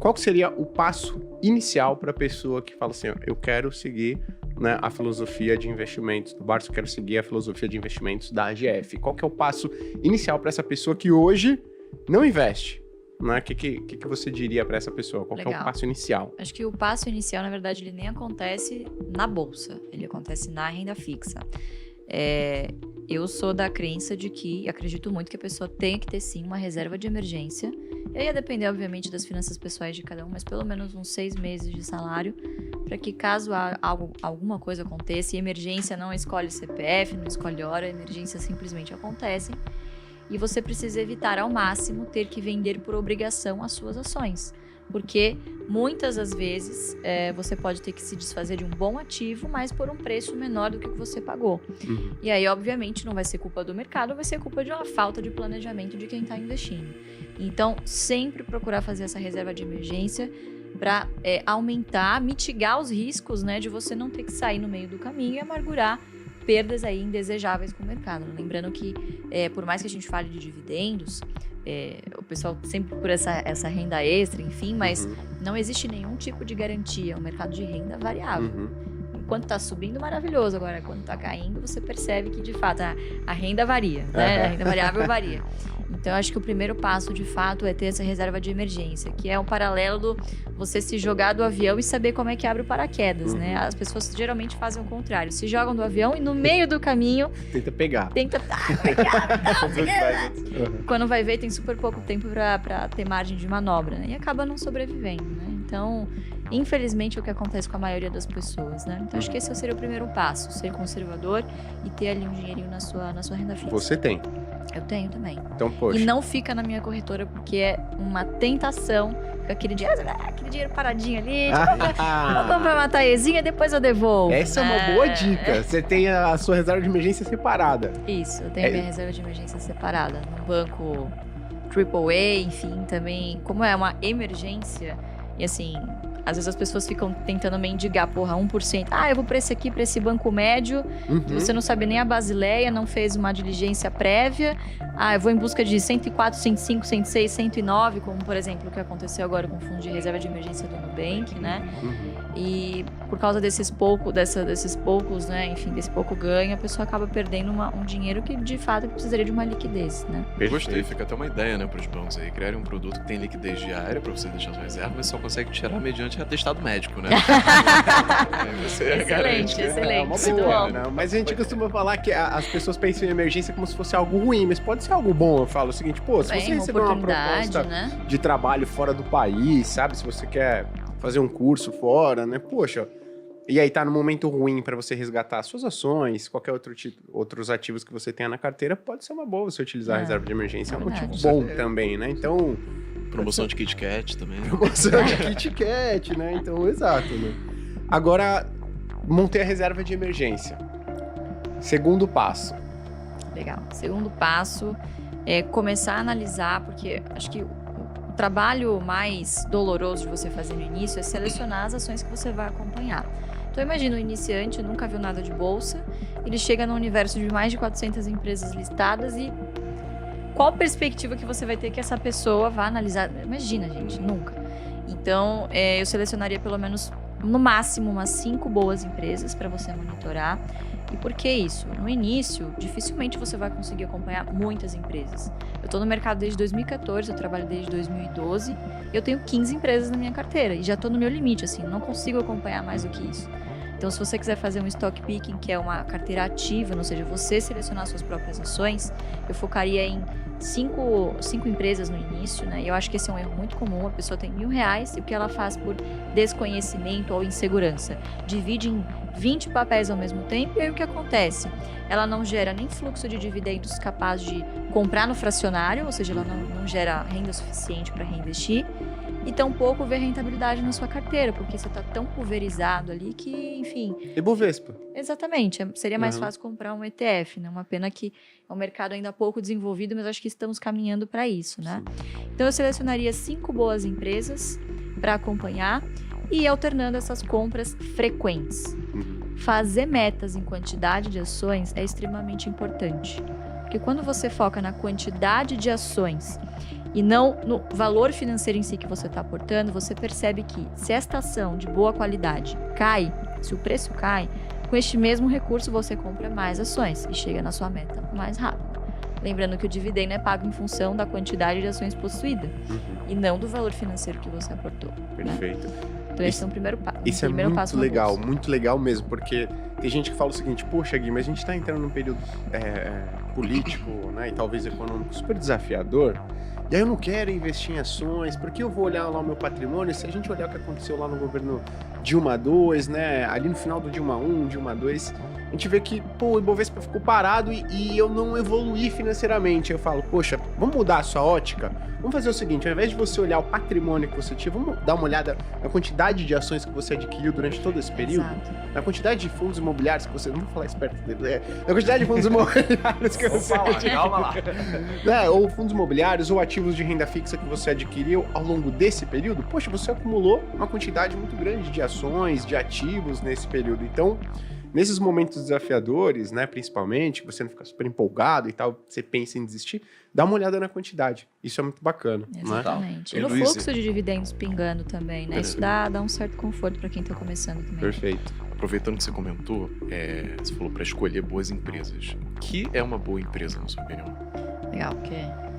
qual que seria o passo inicial para a pessoa que fala assim, ó, eu quero seguir, né, a filosofia de investimentos do Barça, eu quero seguir a filosofia de investimentos da AGF? Qual que é o passo inicial para essa pessoa que hoje não investe? Né? O que você diria para essa pessoa? Qual que é o passo inicial? Acho que o passo inicial, na verdade, ele nem acontece na bolsa, ele acontece na renda fixa. Eu sou da crença de que, acredito muito que a pessoa tem que ter sim uma reserva de emergência. E aí ia depender, obviamente, das finanças pessoais de cada um, mas pelo menos uns 6 meses de salário, para que caso alguma coisa aconteça, e emergência não escolhe CPF, não escolhe hora, emergência simplesmente acontecem. E você precisa evitar ao máximo ter que vender por obrigação as suas ações. Porque muitas das vezes você pode ter que se desfazer de um bom ativo, mas por um preço menor do que o que você pagou. E aí, obviamente, não vai ser culpa do mercado, vai ser culpa de uma falta de planejamento de quem está investindo. Então, sempre procurar fazer essa reserva de emergência para aumentar, mitigar os riscos, né, de você não ter que sair no meio do caminho e amargurar perdas aí indesejáveis com o mercado. Lembrando que, por mais que a gente fale de dividendos, o pessoal sempre procura essa renda extra, enfim, mas não existe nenhum tipo de garantia. É um mercado de renda variável. Enquanto está subindo, maravilhoso. Agora, quando está caindo, você percebe que, de fato, a renda varia, né? A renda variável varia. Então, acho que o primeiro passo, de fato, é ter essa reserva de emergência, que é um paralelo do você se jogar do avião e saber como é que abre o paraquedas, né? As pessoas geralmente fazem o contrário. Se jogam do avião e no meio do caminho... Tenta pegar. Quando vai ver, tem super pouco tempo para ter margem de manobra, né? E acaba não sobrevivendo, né? Então, infelizmente, é o que acontece com a maioria das pessoas, né? Então, acho que esse seria o primeiro paço, ser conservador e ter ali um dinheirinho na sua renda fixa. Você tem? Eu tenho também. Então, poxa. E não fica na minha corretora, porque é uma tentação. Fica aquele dinheiro paradinho ali. Vou comprar uma taezinha, depois eu devolvo. Essa é uma boa dica. Você tem a sua reserva de emergência separada. Isso, eu tenho minha reserva de emergência separada. No banco AAA, enfim, também. Como é uma emergência, e assim... Às vezes as pessoas ficam tentando mendigar, 1%. Eu vou para esse aqui, para esse banco médio. Você não sabe nem a Basileia, não fez uma diligência prévia. Eu vou em busca de 104, 105, 106, 109, como, por exemplo, o que aconteceu agora com o Fundo de Reserva de Emergência do Nubank, né? E por causa desses poucos, né? Enfim, desse pouco ganho, a pessoa acaba perdendo um dinheiro que, de fato, precisaria de uma liquidez, né? Gostei, fica até uma ideia, né, para os bancos aí. Criarem um produto que tem liquidez diária para você deixar sua reserva, mas só consegue tirar mediante atestado médico, né? Excelente. Mas a gente costuma falar que as pessoas pensam em emergência como se fosse algo ruim, mas pode ser algo bom. Eu falo o seguinte, se você receber uma proposta, né, de trabalho fora do país, sabe? Se você quer fazer um curso fora, né? Poxa, e aí tá no momento ruim para você resgatar suas ações, qualquer outros ativos que você tenha na carteira, pode ser uma boa você utilizar a reserva de emergência. É um motivo bom também, né? Então... Promoção de Kit Kat também. Promoção de Kit Kat, né? Então, exato, né? Agora, montei a reserva de emergência. Segundo passo. Legal. Segundo passo é começar a analisar, porque acho que o trabalho mais doloroso de você fazer no início é selecionar as ações que você vai acompanhar. Então, imagina um iniciante, nunca viu nada de bolsa, ele chega num universo de mais de 400 empresas listadas e qual perspectiva que você vai ter que essa pessoa vá analisar? Imagina, gente, nunca. Então, eu selecionaria pelo menos, no máximo, umas 5 boas empresas para você monitorar. E por que isso? No início, dificilmente você vai conseguir acompanhar muitas empresas. Eu estou no mercado desde 2014, eu trabalho desde 2012, eu tenho 15 empresas na minha carteira e já estou no meu limite, assim, não consigo acompanhar mais do que isso. Então, se você quiser fazer um stock picking, que é uma carteira ativa, ou seja, você selecionar suas próprias ações, eu focaria em 5 empresas no início, né? E eu acho que esse é um erro muito comum. A pessoa tem R$1.000 e o que ela faz por desconhecimento ou insegurança? Divide em 20 papéis ao mesmo tempo e aí o que acontece? Ela não gera nem fluxo de dividendos capaz de comprar no fracionário, ou seja, ela não gera renda suficiente para reinvestir. E tampouco ver rentabilidade na sua carteira, porque você está tão pulverizado ali que, enfim... Ibovespa. Exatamente. Seria mais fácil comprar um ETF, né? Uma pena que é um mercado ainda pouco desenvolvido, mas acho que estamos caminhando para isso, né? Então, eu selecionaria 5 boas empresas para acompanhar e ir alternando essas compras frequentes. Fazer metas em quantidade de ações é extremamente importante. Porque quando você foca na quantidade de ações e não no valor financeiro em si que você está aportando, você percebe que se esta ação de boa qualidade cai, se o preço cai, com este mesmo recurso você compra mais ações e chega na sua meta mais rápido. Lembrando que o dividendo é pago em função da quantidade de ações possuída e não do valor financeiro que você aportou. Perfeito. Né? Então esse é o primeiro passo. Isso é muito legal mesmo, porque tem gente que fala o seguinte, poxa Gui, mas a gente está entrando num período político, né, e talvez econômico super desafiador, e aí eu não quero investir em ações, porque eu vou olhar lá o meu patrimônio, se a gente olhar o que aconteceu lá no governo Dilma II, né, ali no final do Dilma I, Dilma II, a gente vê que, o Ibovespa ficou parado e eu não evoluí financeiramente. Eu falo, poxa, vamos mudar a sua ótica? Vamos fazer o seguinte, ao invés de você olhar o patrimônio que você tinha, vamos dar uma olhada na quantidade de ações que você adquiriu durante todo esse período? Exato. Na quantidade de fundos imobiliários que você... Não vou falar esperto dele, na quantidade de fundos imobiliários que você adquiriu. Calma lá. Ou fundos imobiliários ou ativos de renda fixa que você adquiriu ao longo desse período. Poxa, você acumulou uma quantidade muito grande de ações, de ativos nesse período. Então, nesses momentos desafiadores, né, principalmente, que você não fica super empolgado e tal, você pensa em desistir, dá uma olhada na quantidade. Isso é muito bacana. Exatamente. Né? E no fluxo de dividendos pingando também, né? Isso dá um certo conforto para quem está começando também. Perfeito. Aproveitando que você comentou, você falou para escolher boas empresas. O que é uma boa empresa, na sua opinião? Legal,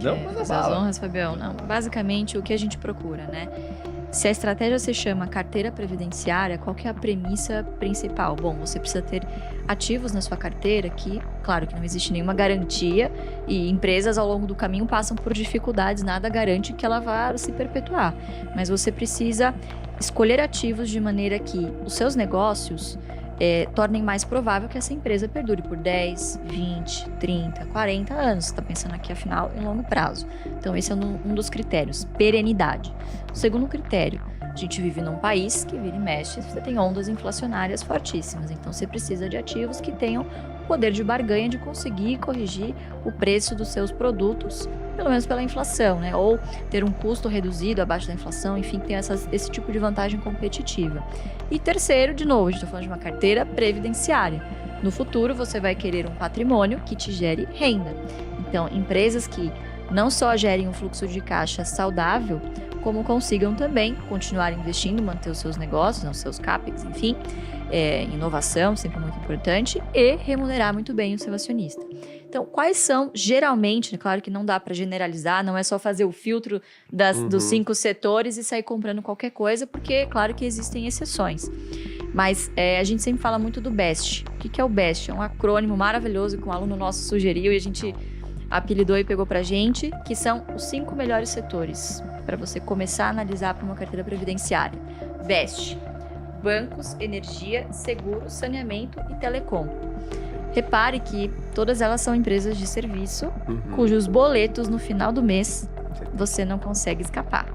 Não, mas as honras, Fabião. Não, basicamente, o que a gente procura, né? Se a estratégia se chama carteira previdenciária, qual que é a premissa principal? Bom, você precisa ter ativos na sua carteira que, claro que não existe nenhuma garantia e empresas ao longo do caminho passam por dificuldades, nada garante que ela vá se perpetuar. Mas você precisa escolher ativos de maneira que os seus negócios tornem mais provável que essa empresa perdure por 10, 20, 30, 40 anos. Você está pensando aqui, afinal, em longo prazo. Então, esse é um dos critérios, perenidade. O segundo critério, a gente vive num país que vira e mexe, você tem ondas inflacionárias fortíssimas. Então, você precisa de ativos que tenham o poder de barganha de conseguir corrigir o preço dos seus produtos, pelo menos pela inflação, né? Ou ter um custo reduzido abaixo da inflação, enfim, tem esse tipo de vantagem competitiva. E terceiro, de novo, a gente está falando de uma carteira previdenciária. No futuro, você vai querer um patrimônio que te gere renda. Então, empresas que não só gerem um fluxo de caixa saudável, como consigam também continuar investindo, manter os seus negócios, os seus CAPEX, enfim, inovação, sempre muito importante, e remunerar muito bem o seu acionista. Então, quais são, geralmente, claro que não dá para generalizar, não é só fazer o filtro dos 5 setores e sair comprando qualquer coisa, porque, claro que existem exceções. Mas a gente sempre fala muito do BEST. O que é o BEST? É um acrônimo maravilhoso que um aluno nosso sugeriu e a gente apelidou e pegou pra gente, que são os 5 melhores setores para você começar a analisar para uma carteira previdenciária. BEST: bancos, energia, seguro, saneamento e telecom. Repare que todas elas são empresas de serviço, cujos boletos no final do mês você não consegue escapar.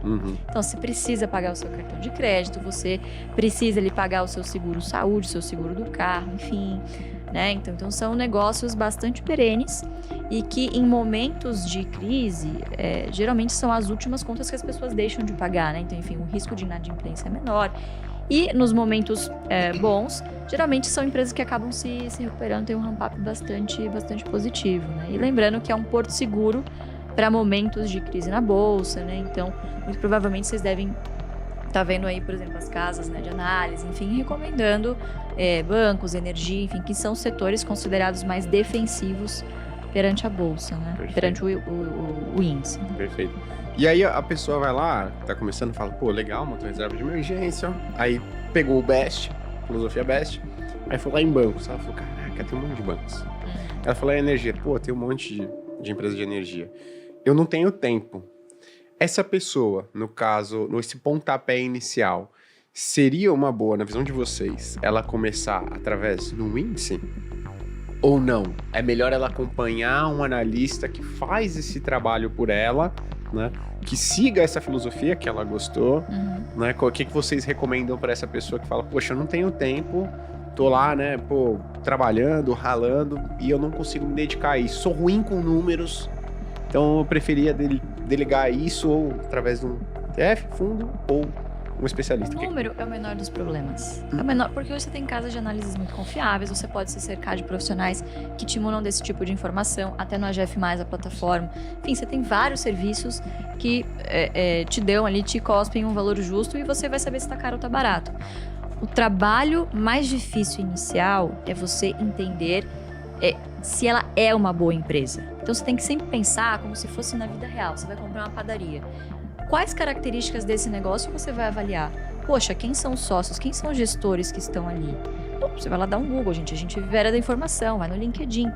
Então, você precisa pagar o seu cartão de crédito, você precisa pagar o seu seguro saúde, o seu seguro do carro, enfim, né? Então são negócios bastante perenes e que em momentos de crise, geralmente são as últimas contas que as pessoas deixam de pagar, né? Então, enfim, o risco de inadimplência é menor. E nos momentos bons, geralmente são empresas que acabam se recuperando, tem um ramp-up bastante positivo, né? E lembrando que é um porto seguro para momentos de crise na bolsa, né? Então, muito provavelmente vocês devem estar vendo aí, por exemplo, as casas, né, de análise, enfim, recomendando bancos, energia, enfim, que são setores considerados mais defensivos perante a bolsa, né? Perfeito. Perante o índice. Perfeito. E aí a pessoa vai lá, tá começando, fala, pô, legal, montou reserva de emergência, aí pegou o BEST, filosofia BEST, aí foi lá em bancos, ela falou, caraca, tem um monte de bancos. Ela falou, energia, pô, tem um monte de empresa de energia. Eu não tenho tempo. Essa pessoa, no caso, nesse pontapé inicial, seria uma boa, na visão de vocês, ela começar através de um índice? Ou não? É melhor ela acompanhar um analista que faz esse trabalho por ela, né? Que siga essa filosofia que ela gostou, né? O que vocês recomendam para essa pessoa que fala, poxa, eu não tenho tempo, tô lá, né, pô, trabalhando, ralando, e eu não consigo me dedicar a isso, sou ruim com números, então eu preferia delegar isso ou através de um ETF, fundo, ou um especialista. O número é o menor dos problemas. É o menor, porque hoje você tem casas de análises muito confiáveis, você pode se cercar de profissionais que te munam desse tipo de informação, até no AGF+, a plataforma. Enfim, você tem vários serviços que te dão ali, te cospem um valor justo e você vai saber se tá caro ou tá barato. O trabalho mais difícil inicial é você entender se ela é uma boa empresa. Então você tem que sempre pensar como se fosse na vida real. Você vai comprar uma padaria. Quais características desse negócio você vai avaliar? Poxa, quem são os sócios? Quem são os gestores que estão ali? Você vai lá dar um Google, gente. A gente vive a era da informação, vai no LinkedIn.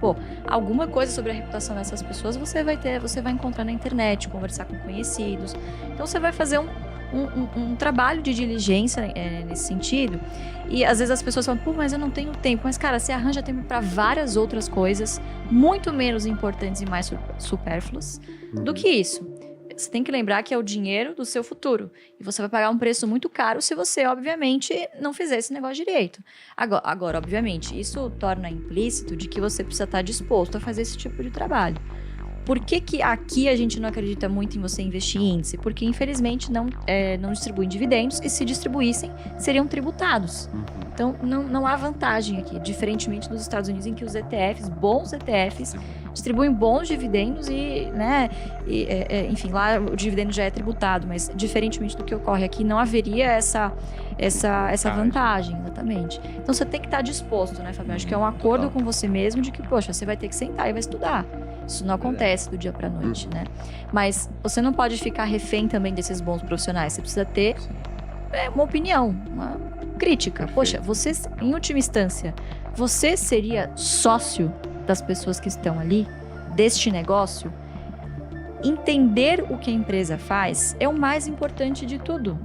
Alguma coisa sobre a reputação dessas pessoas você vai encontrar na internet, conversar com conhecidos. Então você vai fazer um trabalho de diligência nesse sentido. E às vezes as pessoas falam, mas eu não tenho tempo. Mas, cara, você arranja tempo para várias outras coisas, muito menos importantes e mais supérfluas do que isso. Você tem que lembrar que é o dinheiro do seu futuro. E você vai pagar um preço muito caro se você, obviamente, não fizer esse negócio direito. Agora, obviamente, isso torna implícito de que você precisa estar disposto a fazer esse tipo de trabalho. Por que aqui a gente não acredita muito em você investir em índice? Porque, infelizmente, não distribuem dividendos e, se distribuíssem, seriam tributados. Então, não há vantagem aqui, diferentemente dos Estados Unidos, em que os ETFs, bons ETFs, distribuem bons dividendos enfim, lá o dividendo já é tributado, mas, diferentemente do que ocorre aqui, não haveria essa vantagem, exatamente. Então, você tem que estar disposto, né, Fabiano? Acho que é um acordo com você mesmo de que, poxa, você vai ter que sentar e vai estudar. Isso não acontece do dia pra noite, né? Mas você não pode ficar refém também desses bons profissionais. Você precisa ter uma opinião, uma crítica. Poxa, você, em última instância, você seria sócio das pessoas que estão ali, deste negócio? Entender o que a empresa faz é o mais importante de tudo.